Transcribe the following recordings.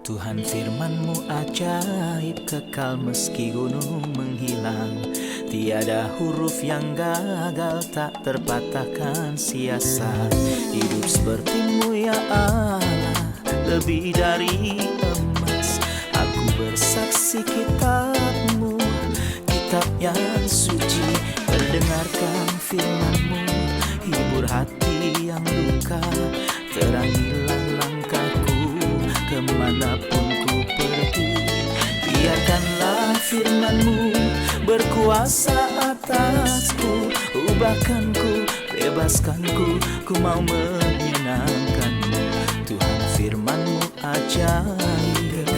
Tuhan firman-Mu ajaib, kekal meski gunung menghilang. Tiada huruf yang gagal, tak terpatahkan siasat. Hidup seperti-Mu ya Allah, lebih dari emas. Aku bersaksi kitab-Mu, kitab yang suci. Mendengarkan firman-Mu, hibur hati yang luka. Terangilah langkahku kemanapun ku pergi. Biarkanlah firman-Mu berkuasa atasku. Ubahkanku, bebaskanku, ku mau menyenangkan-Mu. Tuhan firman-Mu ajaib,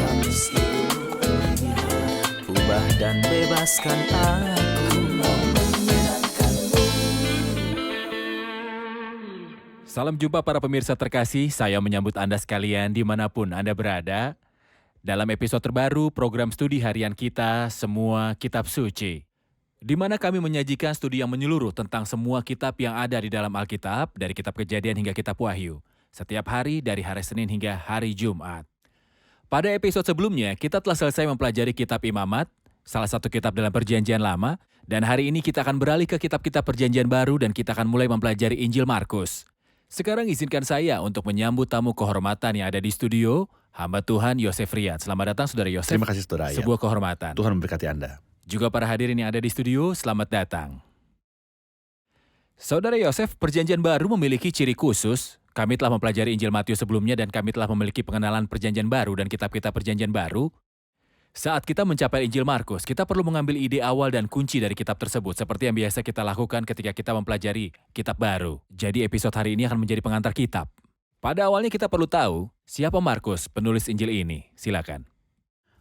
ubah dan bebaskan aku. Mau menyenangkan-Mu. Salam jumpa para pemirsa terkasih, saya menyambut Anda sekalian dimanapun Anda berada. Dalam episode terbaru program studi harian kita, Semua Kitab Suci. Di mana kami menyajikan studi yang menyeluruh tentang semua kitab yang ada di dalam Alkitab, dari kitab Kejadian hingga kitab Wahyu. Setiap hari dari hari Senin hingga hari Jumat. Pada episode sebelumnya, kita telah selesai mempelajari kitab Imamat, salah satu kitab dalam Perjanjian Lama, dan hari ini kita akan beralih ke kitab-kitab Perjanjian Baru dan kita akan mulai mempelajari Injil Markus. Sekarang izinkan saya untuk menyambut tamu kehormatan yang ada di studio, hamba Tuhan Yosef Riyad. Selamat datang Saudara Yosef. Terima kasih Saudara Riyad. Sebuah kehormatan. Tuhan memberkati Anda. Juga para hadirin yang ada di studio, selamat datang. Saudara Yosef, Perjanjian Baru memiliki ciri khusus. Kami telah mempelajari Injil Matius sebelumnya dan kami telah memiliki pengenalan Perjanjian Baru dan kitab-kitab Perjanjian Baru. Saat kita mencapai Injil Markus, kita perlu mengambil ide awal dan kunci dari kitab tersebut seperti yang biasa kita lakukan ketika kita mempelajari kitab baru. Jadi episode hari ini akan menjadi pengantar kitab. Pada awalnya kita perlu tahu siapa Markus, penulis Injil ini. Silakan.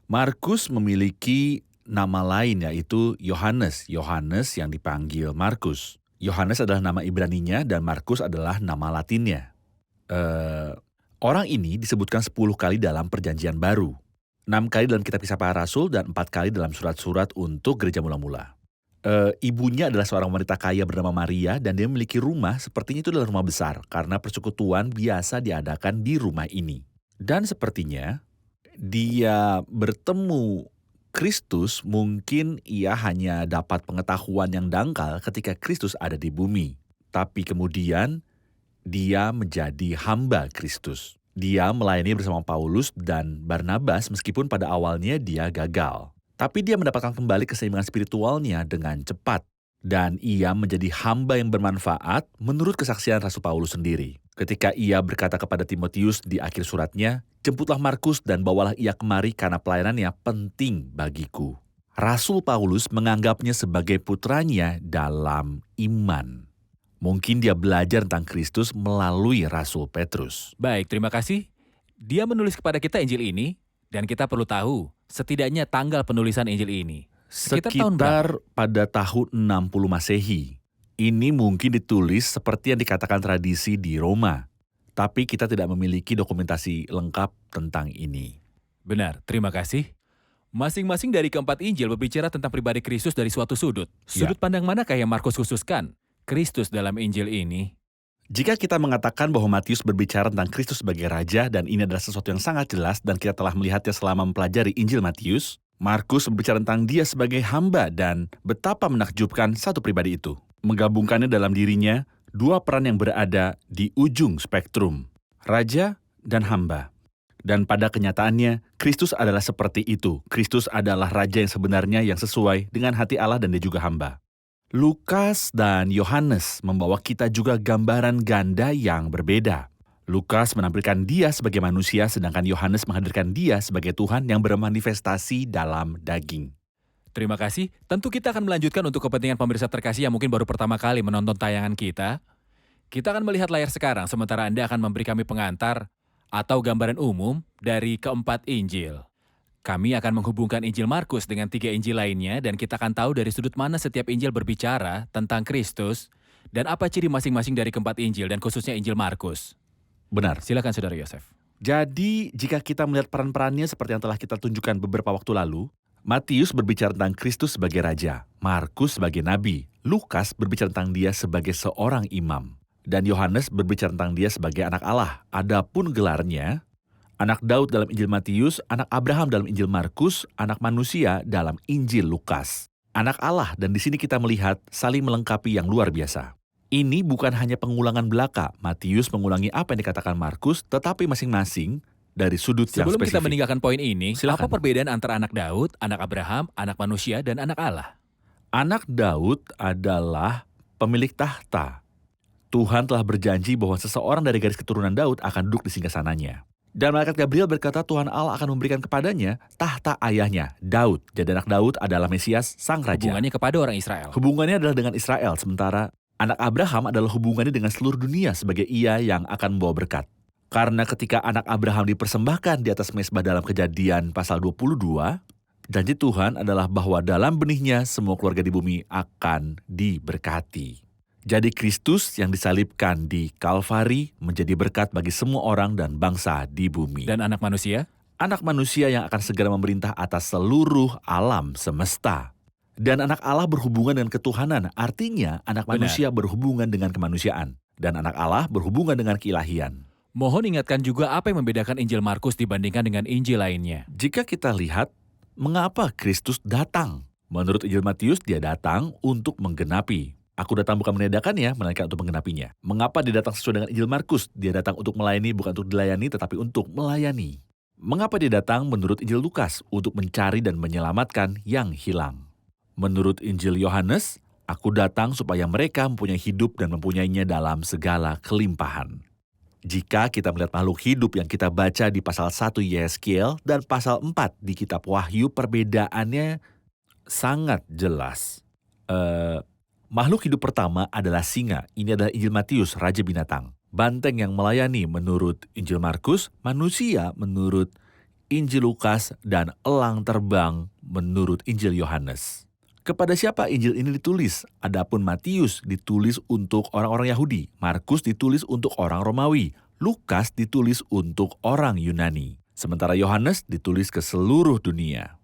Markus memiliki nama lain yaitu Yohanes. Yohanes yang dipanggil Markus. Yohanes adalah nama Ibraninya dan Markus adalah nama Latinnya. Orang ini disebutkan 10 kali dalam Perjanjian Baru. 6 kali dalam kitab Kisah Para Rasul dan 4 kali dalam surat-surat untuk gereja mula-mula. Ibunya adalah seorang wanita kaya bernama Maria dan dia memiliki rumah, sepertinya itu adalah rumah besar karena persekutuan biasa diadakan di rumah ini. Dan sepertinya dia bertemu Kristus, mungkin ia hanya dapat pengetahuan yang dangkal ketika Kristus ada di bumi. Tapi kemudian dia menjadi hamba Kristus. Dia melayani bersama Paulus dan Barnabas meskipun pada awalnya dia gagal. Tapi dia mendapatkan kembali keseimbangan spiritualnya dengan cepat. Dan ia menjadi hamba yang bermanfaat menurut kesaksian Rasul Paulus sendiri. Ketika ia berkata kepada Timotius di akhir suratnya, "Jemputlah Markus dan bawalah ia kemari karena pelayanannya penting bagiku." Rasul Paulus menganggapnya sebagai putranya dalam iman. Mungkin dia belajar tentang Kristus melalui Rasul Petrus. Baik, terima kasih. Dia menulis kepada kita Injil ini, dan kita perlu tahu setidaknya tanggal penulisan Injil ini. Sekitar tahun berapa? Pada tahun 60 Masehi. Ini mungkin ditulis seperti yang dikatakan tradisi di Roma. Tapi kita tidak memiliki dokumentasi lengkap tentang ini. Benar, terima kasih. Masing-masing dari keempat Injil berbicara tentang pribadi Kristus dari suatu sudut. Sudut pandang manakah yang Markus khususkan Kristus dalam Injil ini? Jika kita mengatakan bahwa Matius berbicara tentang Kristus sebagai Raja dan ini adalah sesuatu yang sangat jelas dan kita telah melihatnya selama mempelajari Injil Matius, Markus berbicara tentang dia sebagai hamba dan betapa menakjubkan satu pribadi itu. Menggabungkannya dalam dirinya, dua peran yang berada di ujung spektrum, Raja dan hamba. Dan pada kenyataannya, Kristus adalah seperti itu. Kristus adalah Raja yang sebenarnya yang sesuai dengan hati Allah dan dia juga hamba. Lukas dan Yohanes membawa kita juga gambaran ganda yang berbeda. Lukas menampilkan dia sebagai manusia, sedangkan Yohanes menghadirkan dia sebagai Tuhan yang bermanifestasi dalam daging. Terima kasih. Tentu kita akan melanjutkan untuk kepentingan pemirsa terkasih yang mungkin baru pertama kali menonton tayangan kita. Kita akan melihat layar sekarang, sementara Anda akan memberi kami pengantar atau gambaran umum dari keempat Injil. Kami akan menghubungkan Injil Markus dengan 3 Injil lainnya dan kita akan tahu dari sudut mana setiap Injil berbicara tentang Kristus dan apa ciri masing-masing dari keempat Injil dan khususnya Injil Markus. Benar. Silakan Saudara Yosef. Jadi, jika kita melihat peran-perannya seperti yang telah kita tunjukkan beberapa waktu lalu, Matius berbicara tentang Kristus sebagai Raja, Markus sebagai Nabi, Lukas berbicara tentang dia sebagai seorang imam, dan Yohanes berbicara tentang dia sebagai anak Allah. Adapun gelarnya Anak Daud dalam Injil Matius, anak Abraham dalam Injil Markus, anak manusia dalam Injil Lukas. Anak Allah, dan di sini kita melihat saling melengkapi yang luar biasa. Ini bukan hanya pengulangan belaka, Matius mengulangi apa yang dikatakan Markus, tetapi masing-masing dari sudut yang Sebelum kita spesifik. meninggalkan poin ini, Silakan. apa perbedaan antara anak Daud, anak Abraham, anak manusia, dan anak Allah? Anak Daud adalah pemilik tahta. Tuhan telah berjanji bahwa seseorang dari garis keturunan Daud akan duduk di singgasananya. Dan malaikat Gabriel berkata Tuhan Allah akan memberikan kepadanya tahta ayahnya, Daud. Jadi anak Daud adalah Mesias, sang raja. Hubungannya kepada orang Israel. Hubungannya adalah dengan Israel, sementara anak Abraham adalah hubungannya dengan seluruh dunia sebagai ia yang akan membawa berkat. Karena ketika anak Abraham dipersembahkan di atas mezbah dalam Kejadian pasal 22, janji Tuhan adalah bahwa dalam benihnya semua keluarga di bumi akan diberkati. Jadi Kristus yang disalibkan di Kalvari menjadi berkat bagi semua orang dan bangsa di bumi. Dan anak manusia? Anak manusia yang akan segera memerintah atas seluruh alam semesta. Dan anak Allah berhubungan dengan ketuhanan, artinya anak manusia berhubungan dengan kemanusiaan. Dan anak Allah berhubungan dengan keilahian. Mohon ingatkan juga apa yang membedakan Injil Markus dibandingkan dengan Injil lainnya. Jika kita lihat, mengapa Kristus datang? Menurut Injil Matius, dia datang untuk menggenapi. Aku datang bukan meniadakannya, melainkan untuk menggenapinya. Mengapa dia datang sesuai dengan Injil Markus? Dia datang untuk melayani, bukan untuk dilayani, tetapi untuk melayani. Mengapa dia datang menurut Injil Lukas? Untuk mencari dan menyelamatkan yang hilang. Menurut Injil Yohanes, aku datang supaya mereka mempunyai hidup dan mempunyainya dalam segala kelimpahan. Jika kita melihat makhluk hidup yang kita baca di pasal 1 Yeskiel dan pasal 4 di kitab Wahyu, perbedaannya sangat jelas. Makhluk hidup pertama adalah singa. Ini adalah Injil Matius, Raja Binatang. Banteng yang melayani menurut Injil Markus, manusia menurut Injil Lukas, dan elang terbang menurut Injil Yohanes. Kepada siapa Injil ini ditulis? Adapun Matius ditulis untuk orang-orang Yahudi, Markus ditulis untuk orang Romawi, Lukas ditulis untuk orang Yunani, sementara Yohanes ditulis ke seluruh dunia.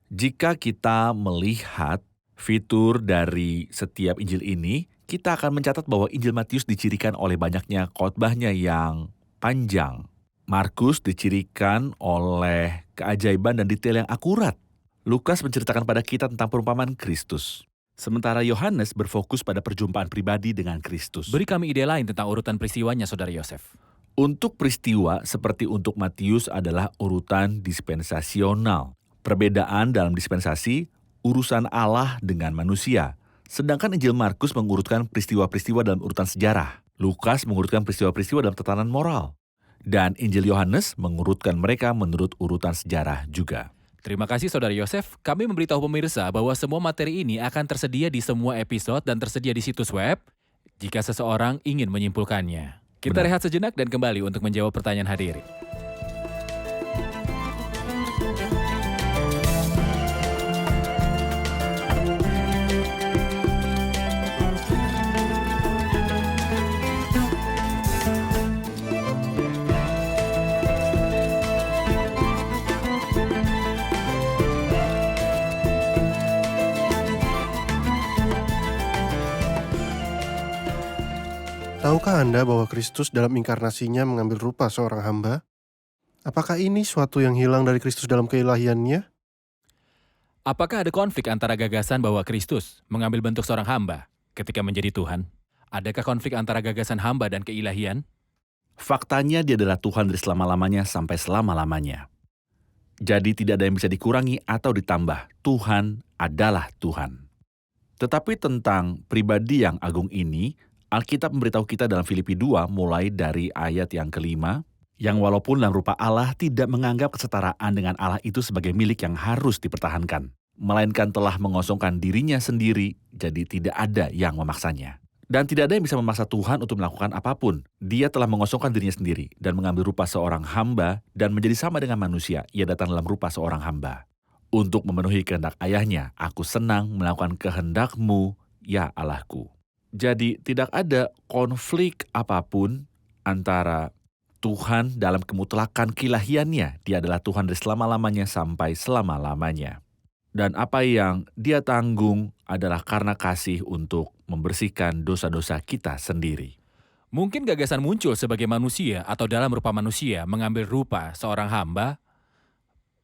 Jika kita melihat fitur dari setiap Injil ini, kita akan mencatat bahwa Injil Matius dicirikan oleh banyaknya khotbahnya yang panjang. Markus dicirikan oleh keajaiban dan detail yang akurat. Lukas menceritakan pada kita tentang perumpamaan Kristus. Sementara Yohanes berfokus pada perjumpaan pribadi dengan Kristus. Beri kami ide lain tentang urutan peristiwanya, Saudara Yosef. Untuk peristiwa seperti untuk Matius adalah urutan dispensasional. Perbedaan dalam dispensasi, urusan Allah dengan manusia. Sedangkan Injil Markus mengurutkan peristiwa-peristiwa dalam urutan sejarah. Lukas mengurutkan peristiwa-peristiwa dalam tatanan moral. Dan Injil Yohanes mengurutkan mereka menurut urutan sejarah juga. Terima kasih Saudara Yosef. Kami memberitahu pemirsa bahwa semua materi ini akan tersedia di semua episode dan tersedia di situs web jika seseorang ingin menyimpulkannya. Kita Benar. rehat sejenak dan kembali untuk menjawab pertanyaan hadirin. Tahukah Anda bahwa Kristus dalam inkarnasinya mengambil rupa seorang hamba? Apakah ini suatu yang hilang dari Kristus dalam keilahiannya? Apakah ada konflik antara gagasan bahwa Kristus mengambil bentuk seorang hamba ketika menjadi Tuhan? Adakah konflik antara gagasan hamba dan keilahian? Faktanya dia adalah Tuhan dari selama-lamanya sampai selama-lamanya. Jadi tidak ada yang bisa dikurangi atau ditambah. Tuhan adalah Tuhan. Tetapi tentang pribadi yang agung ini, Alkitab memberitahu kita dalam Filipi 2 mulai dari ayat yang ke-5, yang walaupun dalam rupa Allah tidak menganggap kesetaraan dengan Allah itu sebagai milik yang harus dipertahankan, melainkan telah mengosongkan dirinya sendiri, jadi tidak ada yang memaksanya. Dan tidak ada yang bisa memaksa Tuhan untuk melakukan apapun. Dia telah mengosongkan dirinya sendiri dan mengambil rupa seorang hamba dan menjadi sama dengan manusia. Ia datang dalam rupa seorang hamba. Untuk memenuhi kehendak ayahnya, aku senang melakukan kehendak-Mu, ya Allahku. Jadi tidak ada konflik apapun antara Tuhan dalam kemutlakan keilahiannya. Dia adalah Tuhan dari selama-lamanya sampai selama-lamanya. Dan apa yang dia tanggung adalah karena kasih untuk membersihkan dosa-dosa kita sendiri. Mungkin gagasan muncul sebagai manusia atau dalam rupa manusia mengambil rupa seorang hamba.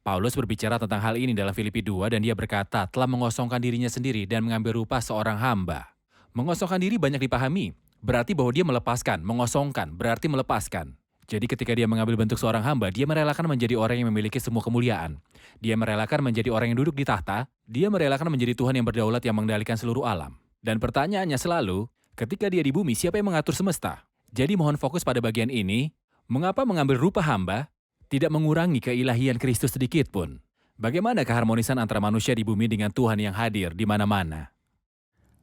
Paulus berbicara tentang hal ini dalam Filipi 2 dan dia berkata telah mengosongkan dirinya sendiri dan mengambil rupa seorang hamba. Mengosongkan diri banyak dipahami, berarti bahwa dia melepaskan, mengosongkan, berarti melepaskan. Jadi ketika dia mengambil bentuk seorang hamba, dia merelakan menjadi orang yang memiliki semua kemuliaan. Dia merelakan menjadi orang yang duduk di tahta, dia merelakan menjadi Tuhan yang berdaulat yang mengendalikan seluruh alam. Dan pertanyaannya selalu, ketika dia di bumi, siapa yang mengatur semesta? Jadi mohon fokus pada bagian ini, mengapa mengambil rupa hamba tidak mengurangi keilahian Kristus sedikit pun? Bagaimana keharmonisan antara manusia di bumi dengan Tuhan yang hadir di mana-mana?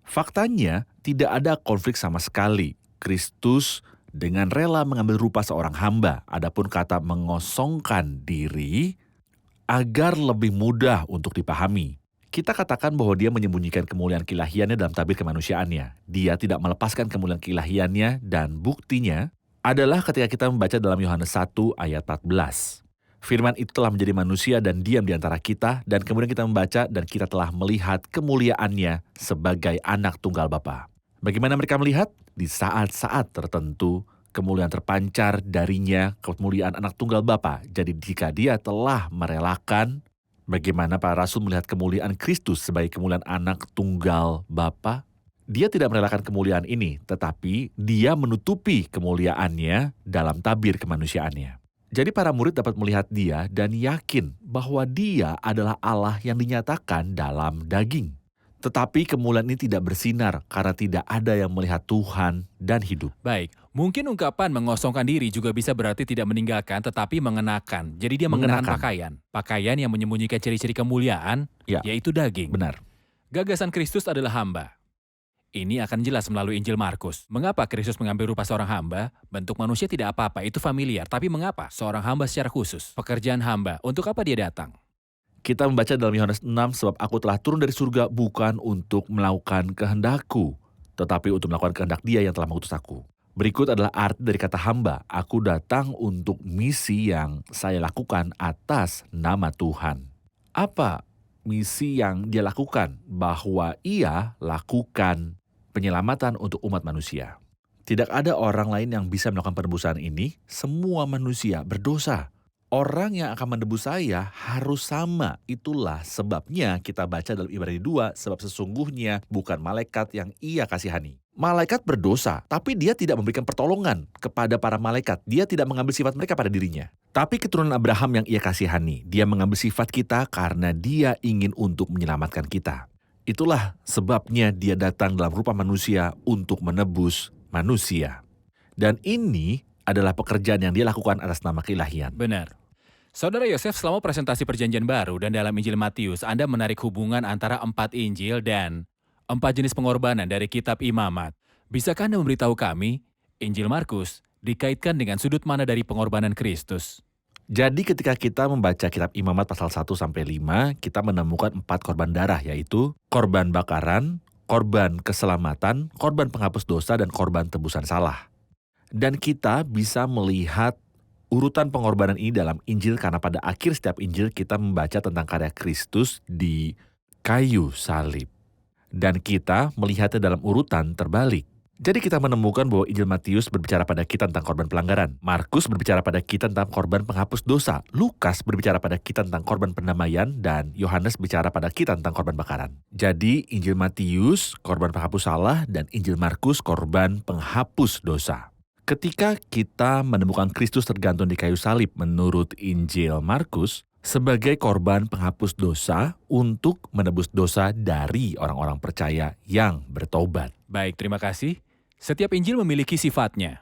Faktanya, tidak ada konflik sama sekali. Kristus dengan rela mengambil rupa seorang hamba, adapun kata mengosongkan diri agar lebih mudah untuk dipahami. Kita katakan bahwa dia menyembunyikan kemuliaan keilahiannya dalam tabir kemanusiaannya. Dia tidak melepaskan kemuliaan keilahiannya dan buktinya adalah ketika kita membaca dalam Yohanes 1 ayat 14. Firman itu telah menjadi manusia dan diam di antara kita, dan kemudian kita membaca dan kita telah melihat kemuliaannya sebagai anak tunggal Bapa. Bagaimana mereka melihat? Di saat-saat tertentu, kemuliaan terpancar darinya, kemuliaan anak tunggal Bapa. Jadi jika dia telah merelakan, bagaimana para rasul melihat kemuliaan Kristus sebagai kemuliaan anak tunggal Bapa? Dia tidak merelakan kemuliaan ini, tetapi dia menutupi kemuliaannya dalam tabir kemanusiaannya. Jadi para murid dapat melihat dia dan yakin bahwa dia adalah Allah yang dinyatakan dalam daging. Tetapi kemuliaan ini tidak bersinar karena tidak ada yang melihat Tuhan dan hidup. Baik, mungkin ungkapan mengosongkan diri juga bisa berarti tidak meninggalkan tetapi mengenakan. Jadi dia mengenakan pakaian. Pakaian yang menyembunyikan ciri-ciri kemuliaan, yaitu daging. Benar. Gagasan Kristus adalah hamba. Ini akan jelas melalui Injil Markus. Mengapa Kristus mengambil rupa seorang hamba? Bentuk manusia tidak apa-apa, itu familiar. Tapi mengapa seorang hamba secara khusus? Pekerjaan hamba, untuk apa dia datang? Kita membaca dalam Yohanes 6, sebab aku telah turun dari surga bukan untuk melakukan kehendakku, tetapi untuk melakukan kehendak Dia yang telah mengutus aku. Berikut adalah arti dari kata hamba. Aku datang untuk misi yang saya lakukan atas nama Tuhan. Apa misi yang dia lakukan? Bahwa ia lakukan penyelamatan untuk umat manusia. Tidak ada orang lain yang bisa melakukan penebusan ini. Semua manusia berdosa. Orang yang akan menebus saya harus sama. Itulah sebabnya kita baca dalam Ibrani 2, sebab sesungguhnya bukan malaikat yang ia kasihani. Malaikat berdosa, tapi dia tidak memberikan pertolongan kepada para malaikat. Dia tidak mengambil sifat mereka pada dirinya. Tapi keturunan Abraham yang ia kasihani, dia mengambil sifat kita karena dia ingin untuk menyelamatkan kita. Itulah sebabnya dia datang dalam rupa manusia untuk menebus manusia. Dan ini adalah pekerjaan yang dia lakukan atas nama keilahian. Benar. Saudara Yosef, selama presentasi perjanjian baru dan dalam Injil Matius, Anda menarik hubungan antara 4 Injil dan 4 jenis pengorbanan dari kitab Imamat. Bisakah Anda memberitahu kami, Injil Markus dikaitkan dengan sudut mana dari pengorbanan Kristus? Jadi ketika kita membaca kitab Imamat pasal 1-5, kita menemukan 4 korban darah, yaitu korban bakaran, korban keselamatan, korban penghapus dosa, dan korban tebusan salah. Dan kita bisa melihat urutan pengorbanan ini dalam Injil karena pada akhir setiap Injil kita membaca tentang karya Kristus di kayu salib. Dan kita melihatnya dalam urutan terbalik. Jadi kita menemukan bahwa Injil Matius berbicara pada kita tentang korban pelanggaran. Markus berbicara pada kita tentang korban penghapus dosa. Lukas berbicara pada kita tentang korban pendamaian. Dan Yohanes bicara pada kita tentang korban bakaran. Jadi Injil Matius korban penghapus salah dan Injil Markus korban penghapus dosa. Ketika kita menemukan Kristus tergantung di kayu salib menurut Injil Markus sebagai korban penghapus dosa untuk menebus dosa dari orang-orang percaya yang bertobat. Baik, terima kasih. Setiap Injil memiliki sifatnya.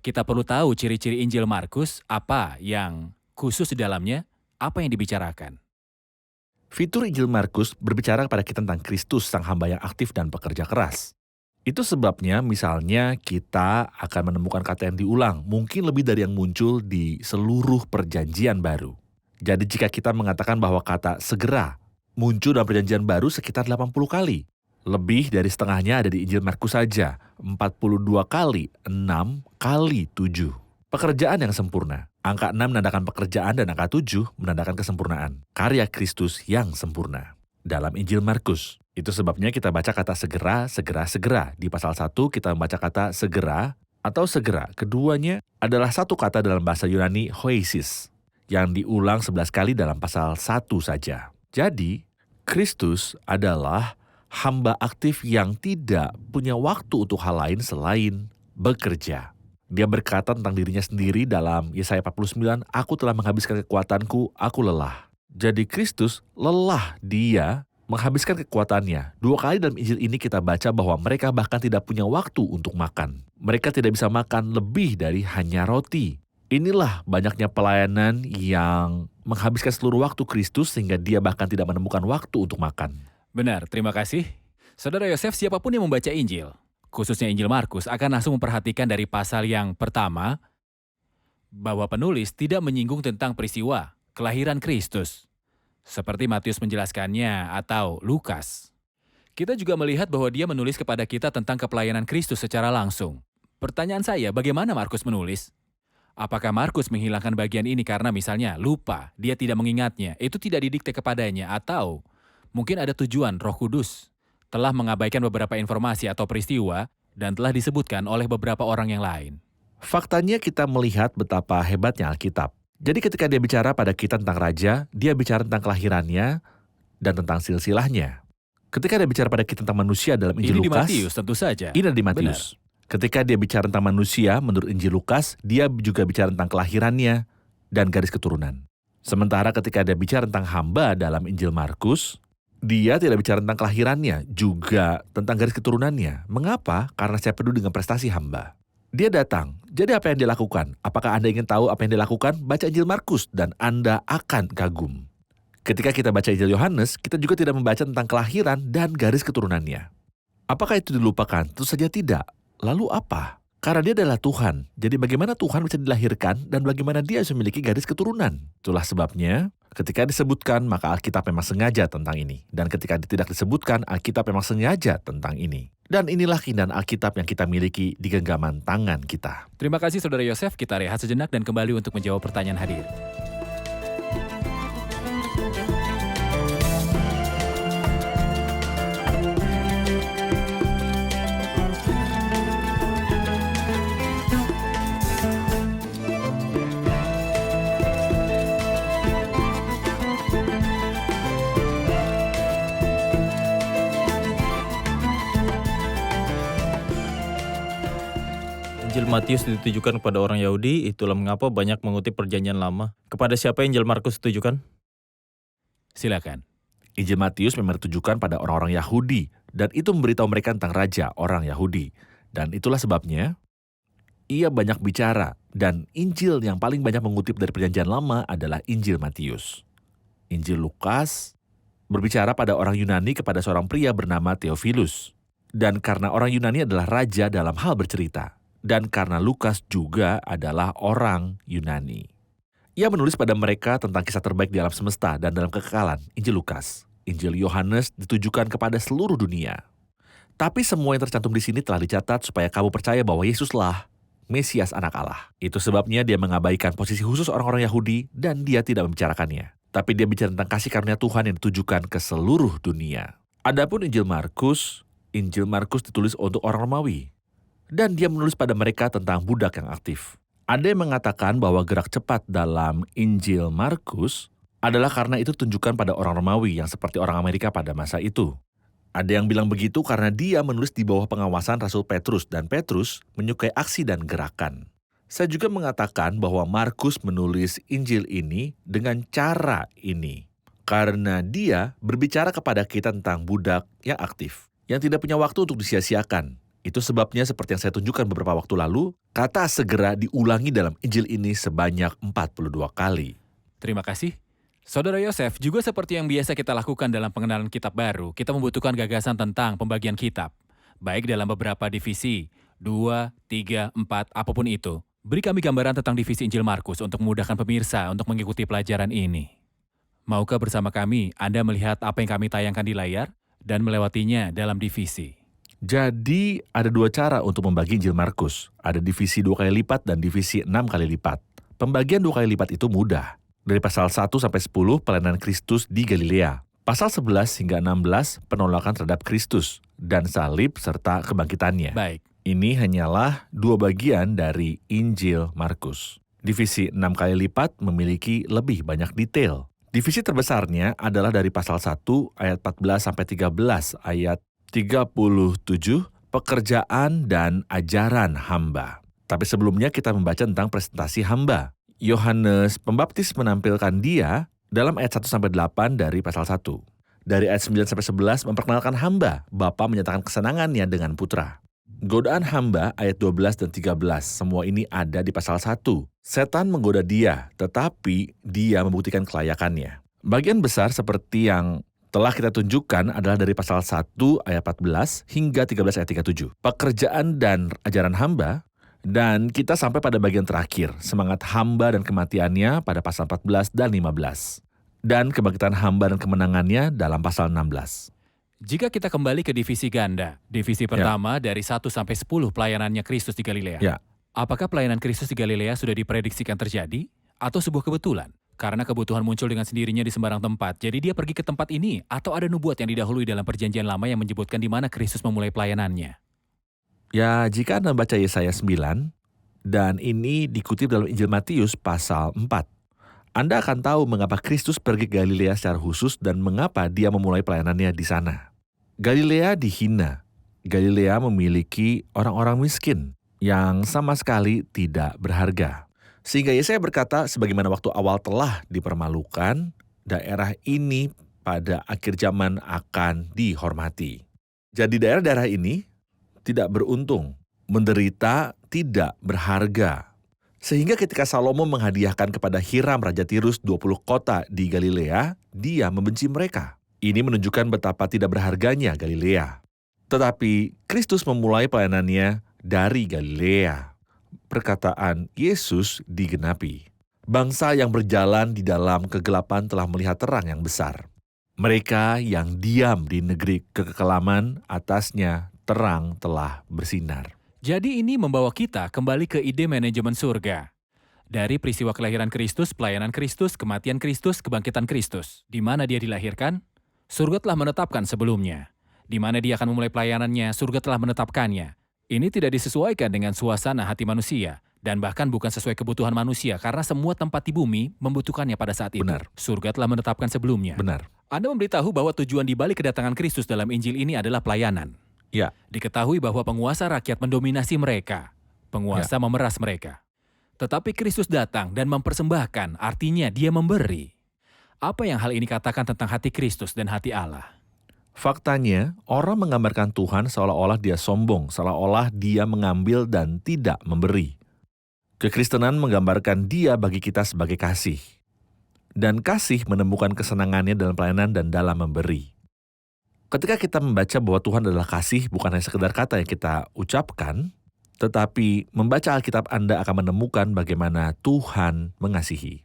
Kita perlu tahu ciri-ciri Injil Markus, apa yang khusus di dalamnya, apa yang dibicarakan. Fitur Injil Markus berbicara kepada kita tentang Kristus, sang hamba yang aktif dan pekerja keras. Itu sebabnya misalnya kita akan menemukan kata yang diulang, mungkin lebih dari yang muncul di seluruh perjanjian baru. Jadi jika kita mengatakan bahwa kata segera muncul dalam perjanjian baru sekitar 80 kali. Lebih dari setengahnya ada di Injil Markus saja, 42 kali, 6 kali 7. Pekerjaan yang sempurna. Angka 6 menandakan pekerjaan dan angka 7 menandakan kesempurnaan. Karya Kristus yang sempurna. Dalam Injil Markus. Itu sebabnya kita baca kata segera, segera, segera. Di pasal 1 kita membaca kata segera atau segera. Keduanya adalah satu kata dalam bahasa Yunani hoesis, yang diulang 11 kali dalam pasal 1 saja. Jadi, Kristus adalah hamba aktif yang tidak punya waktu untuk hal lain selain bekerja. Dia berkata tentang dirinya sendiri dalam Yesaya 49, "Aku telah menghabiskan kekuatanku, aku lelah." Jadi Kristus lelah, dia menghabiskan kekuatannya. 2 kali dalam Injil ini kita baca bahwa mereka bahkan tidak punya waktu untuk makan. Mereka tidak bisa makan lebih dari hanya roti. Inilah banyaknya pelayanan yang menghabiskan seluruh waktu Kristus sehingga dia bahkan tidak menemukan waktu untuk makan. Benar, terima kasih. Saudara Yosef, siapapun yang membaca Injil, khususnya Injil Markus, akan langsung memperhatikan dari pasal yang pertama bahwa penulis tidak menyinggung tentang peristiwa kelahiran Kristus, seperti Matius menjelaskannya atau Lukas. Kita juga melihat bahwa dia menulis kepada kita tentang kepelayanan Kristus secara langsung. Pertanyaan saya, bagaimana Markus menulis? Apakah Markus menghilangkan bagian ini karena misalnya lupa, dia tidak mengingatnya, itu tidak didikte kepadanya, atau mungkin ada tujuan Roh Kudus telah mengabaikan beberapa informasi atau peristiwa dan telah disebutkan oleh beberapa orang yang lain? Faktanya kita melihat betapa hebatnya Alkitab. Jadi ketika dia bicara pada kita tentang raja, dia bicara tentang kelahirannya dan tentang silsilahnya. Ketika dia bicara pada kita tentang manusia dalam Injil Ini di Lukas, Matius tentu saja. ini di Matius. Ketika dia bicara tentang manusia menurut Injil Lukas, dia juga bicara tentang kelahirannya dan garis keturunan. Sementara ketika dia bicara tentang hamba dalam Injil Markus, dia tidak bicara tentang kelahirannya, juga tentang garis keturunannya. Mengapa? Karena saya peduli dengan prestasi hamba. Dia datang, jadi apa yang dia lakukan? Apakah Anda ingin tahu apa yang dia lakukan? Baca Injil Markus dan Anda akan kagum. Ketika kita baca Injil Yohanes, kita juga tidak membaca tentang kelahiran dan garis keturunannya. Apakah itu dilupakan? Tentu saja tidak. Lalu apa? Karena dia adalah Tuhan. Jadi bagaimana Tuhan bisa dilahirkan dan bagaimana dia harus memiliki garis keturunan? Itulah sebabnya ketika disebutkan maka Alkitab memang sengaja tentang ini. Dan ketika tidak disebutkan, Alkitab memang sengaja tentang ini. Dan inilah keindahan Alkitab yang kita miliki di genggaman tangan kita. Terima kasih Saudara Yosef, kita rehat sejenak dan kembali untuk menjawab pertanyaan hadir. Injil Matius ditujukan kepada orang Yahudi, itulah mengapa banyak mengutip Perjanjian Lama. Kepada siapa Injil Markus ditujukan? Silakan. Injil Matius memang ditujukan pada orang-orang Yahudi, dan itu memberitahu mereka tentang raja orang Yahudi. Dan itulah sebabnya ia banyak bicara, dan Injil yang paling banyak mengutip dari Perjanjian Lama adalah Injil Matius. Injil Lukas berbicara pada orang Yunani kepada seorang pria bernama Theophilus. Dan karena orang Yunani adalah raja dalam hal bercerita. Dan karena Lukas juga adalah orang Yunani. Ia menulis pada mereka tentang kisah terbaik di alam semesta dan dalam kekekalan, Injil Lukas. Injil Yohanes ditujukan kepada seluruh dunia. Tapi semua yang tercantum di sini telah dicatat supaya kamu percaya bahwa Yesuslah Mesias anak Allah. Itu sebabnya dia mengabaikan posisi khusus orang-orang Yahudi dan dia tidak membicarakannya. Tapi dia bicara tentang kasih karunia Tuhan yang ditujukan ke seluruh dunia. Adapun Injil Markus ditulis untuk orang Romawi. Dan dia menulis pada mereka tentang budak yang aktif. Ada yang mengatakan bahwa gerak cepat dalam Injil Markus adalah karena itu tunjukkan pada orang Romawi yang seperti orang Amerika pada masa itu. Ada yang bilang begitu karena dia menulis di bawah pengawasan Rasul Petrus dan Petrus menyukai aksi dan gerakan. Saya juga mengatakan bahwa Markus menulis Injil ini dengan cara ini. Karena dia berbicara kepada kita tentang budak yang aktif, yang tidak punya waktu untuk disia-siakan. Itu sebabnya seperti yang saya tunjukkan beberapa waktu lalu, kata segera diulangi dalam Injil ini sebanyak 42 kali. Terima kasih. Saudara Yosef, juga seperti yang biasa kita lakukan dalam pengenalan kitab baru, kita membutuhkan gagasan tentang pembagian kitab. Baik dalam beberapa divisi, 2, 3, 4, apapun itu. Beri kami gambaran tentang divisi Injil Markus untuk memudahkan pemirsa untuk mengikuti pelajaran ini. Maukah bersama kami Anda melihat apa yang kami tayangkan di layar dan melewatinya dalam divisi? Jadi ada 2 cara untuk membagi Injil Markus. Ada divisi 2 kali lipat dan divisi 6 kali lipat. Pembagian 2 kali lipat itu mudah. Dari pasal 1 sampai 10 pelayanan Kristus di Galilea. Pasal 11 hingga 16 penolakan terhadap Kristus dan salib serta kebangkitannya. Baik. Ini hanyalah 2 bagian dari Injil Markus. Divisi 6 kali lipat memiliki lebih banyak detail. Divisi terbesarnya adalah dari pasal 1 ayat 14 sampai 13 ayat 37 pekerjaan dan ajaran hamba. Tapi sebelumnya kita membaca tentang presentasi hamba. Yohanes Pembaptis menampilkan dia dalam ayat 1 sampai 8 dari pasal 1. Dari ayat 9 sampai 11 memperkenalkan hamba, Bapa menyatakan kesenangannya dengan putra. Godaan hamba ayat 12 dan 13, semua ini ada di pasal 1. Setan menggoda dia, tetapi dia membuktikan kelayakannya. Bagian besar seperti yang telah kita tunjukkan adalah dari pasal 1 ayat 14 hingga 13 ayat 37. Pekerjaan dan ajaran hamba, dan kita sampai pada bagian terakhir, semangat hamba dan kematiannya pada pasal 14 dan 15. Dan kebangkitan hamba dan kemenangannya dalam pasal 16. Jika kita kembali ke divisi ganda, divisi pertama dari 1 sampai 10 pelayanannya Kristus di Galilea. Ya. Apakah pelayanan Kristus di Galilea sudah diprediksikan terjadi atau sebuah kebetulan? Karena kebutuhan muncul dengan sendirinya di sembarang tempat, jadi dia pergi ke tempat ini atau ada nubuat yang didahului dalam perjanjian lama yang menyebutkan di mana Kristus memulai pelayanannya? Ya, jika Anda baca Yesaya 9, dan ini dikutip dalam Injil Matius pasal 4, Anda akan tahu mengapa Kristus pergi ke Galilea secara khusus dan mengapa dia memulai pelayanannya di sana. Galilea dihina. Galilea memiliki orang-orang miskin yang sama sekali tidak berharga. Sehingga Yesaya berkata, sebagaimana waktu awal telah dipermalukan, daerah ini pada akhir zaman akan dihormati. Jadi daerah-daerah ini tidak beruntung, menderita, tidak berharga. Sehingga ketika Salomo menghadiahkan kepada Hiram Raja Tirus 20 kota di Galilea, dia membenci mereka. Ini menunjukkan betapa tidak berharganya Galilea. Tetapi Kristus memulai pelayanannya dari Galilea. Perkataan Yesus digenapi. Bangsa yang berjalan di dalam kegelapan telah melihat terang yang besar. Mereka yang diam di negeri kekelaman, atasnya terang telah bersinar. Jadi ini membawa kita kembali ke ide manajemen surga. Dari peristiwa kelahiran Kristus, pelayanan Kristus, kematian Kristus, kebangkitan Kristus. Di mana dia dilahirkan? Surga telah menetapkan sebelumnya. Di mana dia akan memulai pelayanannya, surga telah menetapkannya. Ini tidak disesuaikan dengan suasana hati manusia. Dan bahkan bukan sesuai kebutuhan manusia, karena semua tempat di bumi membutuhkannya pada saat itu. Benar. Surga telah menetapkan sebelumnya. Benar. Anda memberitahu bahwa tujuan dibalik kedatangan Kristus dalam Injil ini adalah pelayanan. Ya. Diketahui bahwa penguasa rakyat mendominasi mereka. Penguasa memeras mereka. Tetapi Kristus datang dan mempersembahkan, artinya dia memberi. Apa yang hal ini katakan tentang hati Kristus dan hati Allah? Faktanya, orang menggambarkan Tuhan seolah-olah dia sombong, seolah-olah dia mengambil dan tidak memberi. Kekristenan menggambarkan dia bagi kita sebagai kasih. Dan kasih menemukan kesenangannya dalam pelayanan dan dalam memberi. Ketika kita membaca bahwa Tuhan adalah kasih, bukan hanya sekedar kata yang kita ucapkan, tetapi membaca Alkitab Anda akan menemukan bagaimana Tuhan mengasihi.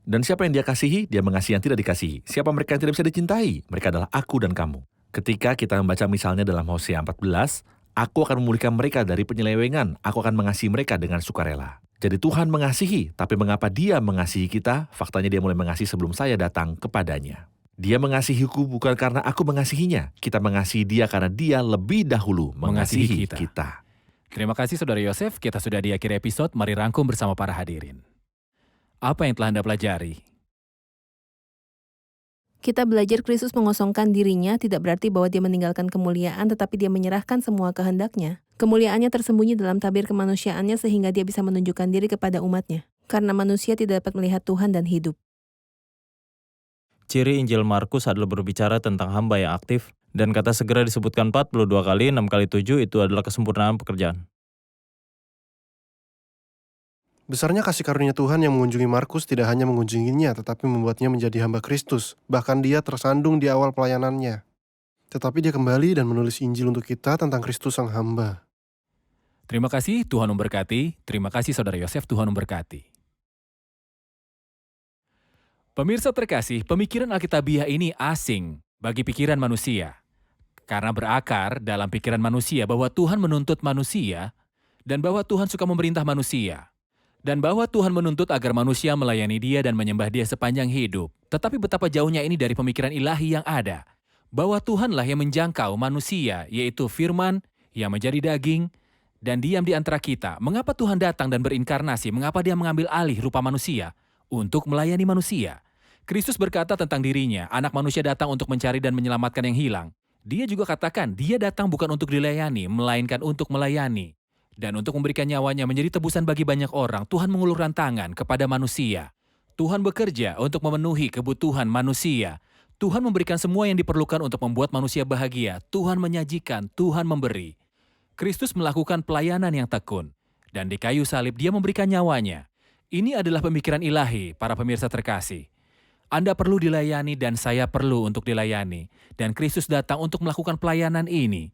Dan siapa yang dia kasihi, dia mengasihi yang tidak dikasihi. Siapa mereka yang tidak bisa dicintai? Mereka adalah aku dan kamu. Ketika kita membaca misalnya dalam Hosea 14, aku akan memulihkan mereka dari penyelewengan, aku akan mengasihi mereka dengan sukarela. Jadi Tuhan mengasihi, tapi mengapa dia mengasihi kita? Faktanya dia mulai mengasihi sebelum saya datang kepadanya. Dia mengasihiku bukan karena aku mengasihinya. Kita mengasihi dia karena dia lebih dahulu mengasihi kita. Terima kasih Saudara Yosef, kita sudah di akhir episode, mari rangkum bersama para hadirin. Apa yang telah Anda pelajari? Kita belajar Kristus mengosongkan dirinya tidak berarti bahwa dia meninggalkan kemuliaan, tetapi dia menyerahkan semua kehendaknya. Kemuliaannya tersembunyi dalam tabir kemanusiaannya sehingga dia bisa menunjukkan diri kepada umatnya. Karena manusia tidak dapat melihat Tuhan dan hidup. Ciri Injil Markus adalah berbicara tentang hamba yang aktif, dan kata segera disebutkan 42 kali, 6 kali 7 itu adalah kesempurnaan pekerjaan. Besarnya kasih karunia Tuhan yang mengunjungi Markus tidak hanya mengunjunginya, tetapi membuatnya menjadi hamba Kristus. Bahkan dia tersandung di awal pelayanannya. Tetapi dia kembali dan menulis Injil untuk kita tentang Kristus sang hamba. Terima kasih, Tuhan memberkati. Terima kasih Saudara Yosef, Tuhan memberkati. Pemirsa terkasih, pemikiran Alkitabiah ini asing bagi pikiran manusia. Karena berakar dalam pikiran manusia bahwa Tuhan menuntut manusia dan bahwa Tuhan suka memerintah manusia. Dan bahwa Tuhan menuntut agar manusia melayani dia dan menyembah dia sepanjang hidup. Tetapi betapa jauhnya ini dari pemikiran ilahi yang ada. Bahwa Tuhanlah yang menjangkau manusia, yaitu firman yang menjadi daging, dan diam di antara kita. Mengapa Tuhan datang dan berinkarnasi? Mengapa dia mengambil alih rupa manusia untuk melayani manusia? Kristus berkata tentang dirinya, anak manusia datang untuk mencari dan menyelamatkan yang hilang. Dia juga katakan, dia datang bukan untuk dilayani, melainkan untuk melayani. Dan untuk memberikan nyawanya menjadi tebusan bagi banyak orang, Tuhan mengulurkan tangan kepada manusia. Tuhan bekerja untuk memenuhi kebutuhan manusia. Tuhan memberikan semua yang diperlukan untuk membuat manusia bahagia. Tuhan menyajikan, Tuhan memberi. Kristus melakukan pelayanan yang tekun. Dan di kayu salib dia memberikan nyawanya. Ini adalah pemikiran ilahi, para pemirsa terkasih. Anda perlu dilayani dan saya perlu untuk dilayani. Dan Kristus datang untuk melakukan pelayanan ini.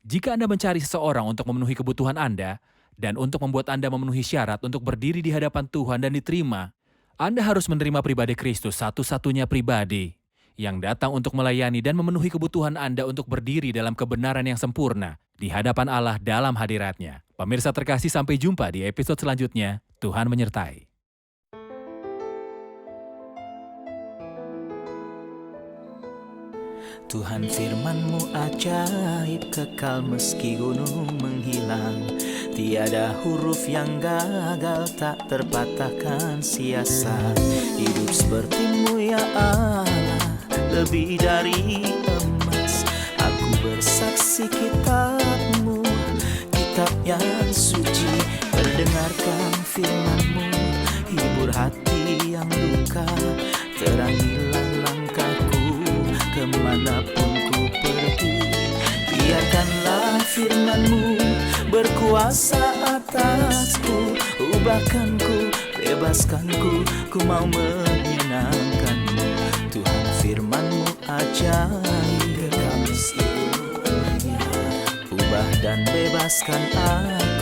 Jika Anda mencari seseorang untuk memenuhi kebutuhan Anda, dan untuk membuat Anda memenuhi syarat untuk berdiri di hadapan Tuhan dan diterima, Anda harus menerima pribadi Kristus, satu-satunya pribadi, yang datang untuk melayani dan memenuhi kebutuhan Anda untuk berdiri dalam kebenaran yang sempurna, di hadapan Allah dalam hadirat-Nya. Pemirsa terkasih, sampai jumpa di episode selanjutnya. Tuhan menyertai. Tuhan firman-Mu ajaib, kekal meski gunung menghilang. Tiada huruf yang gagal, tak terpatahkan siasat. Hidup seperti-Mu ya Allah, lebih dari emas. Aku bersaksi kitab-Mu, kitab yang suci. Mendengarkan firman-Mu, hibur hati yang duka. Terangilah langkahku kemanapun ku pergi. Biarkanlah firman-Mu berkuasa atasku. Ubahkanku, bebaskanku, ku mau menyenangkan-Mu. Tuhan firman-Mu ajaib, kekal meski ubah dan bebaskan aku.